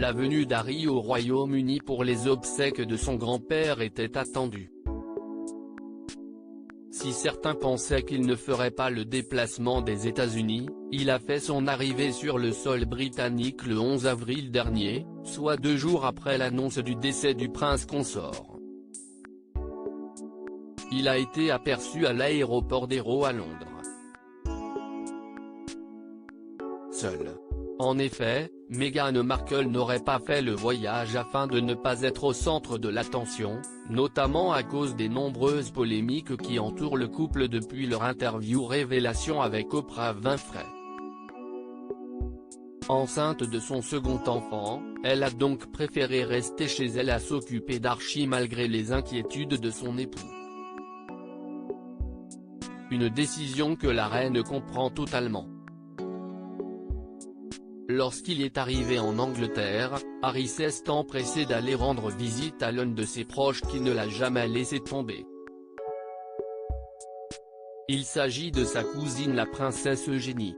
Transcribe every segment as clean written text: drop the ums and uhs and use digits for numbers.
la venue d'Harry au Royaume-Uni pour les obsèques de son grand-père était attendue. Si certains pensaient qu'il ne ferait pas le déplacement des États-Unis, il a fait son arrivée sur le sol britannique le 11 avril dernier, soit 2 jours après l'annonce du décès du prince consort. Il a été aperçu à l'aéroport d'Heathrow à Londres. Seul. En effet, Meghan Markle n'aurait pas fait le voyage afin de ne pas être au centre de l'attention, notamment à cause des nombreuses polémiques qui entourent le couple depuis leur interview révélation avec Oprah Winfrey. Enceinte de son second enfant, elle a donc préféré rester chez elle à s'occuper d'Archie malgré les inquiétudes de son époux. Une décision que la reine comprend totalement. Lorsqu'il est arrivé en Angleterre, Harry s'est empressé d'aller rendre visite à l'un de ses proches qui ne l'a jamais laissé tomber. Il s'agit de sa cousine la princesse Eugénie.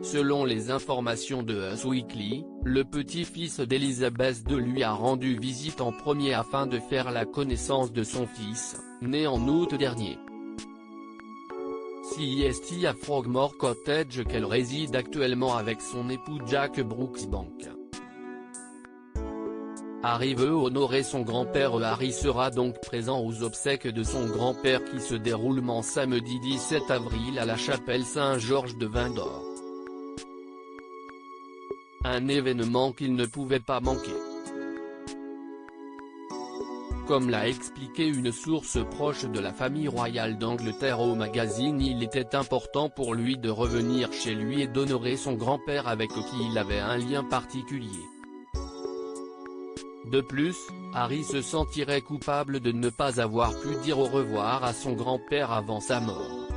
Selon les informations de Us Weekly, le petit-fils d'Elizabeth II lui a rendu visite en premier afin de faire la connaissance de son fils, né en août dernier. C'est à Frogmore Cottage qu'elle réside actuellement avec son époux Jack Brooksbank. Harry veut honorer son grand-père. Harry sera donc présent aux obsèques de son grand-père qui se dérouleront samedi 17 avril à la chapelle Saint-Georges de Windsor. Un événement qu'il ne pouvait pas manquer. Comme l'a expliqué une source proche de la famille royale d'Angleterre au magazine, il était important pour lui de revenir chez lui et d'honorer son grand-père avec qui il avait un lien particulier. De plus, Harry se sentirait coupable de ne pas avoir pu dire au revoir à son grand-père avant sa mort.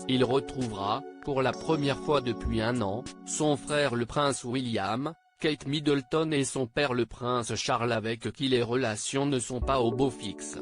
Il retrouvera, pour la première fois depuis 1 an, son frère le prince William, Kate Middleton et son père le prince Charles avec qui les relations ne sont pas au beau fixe.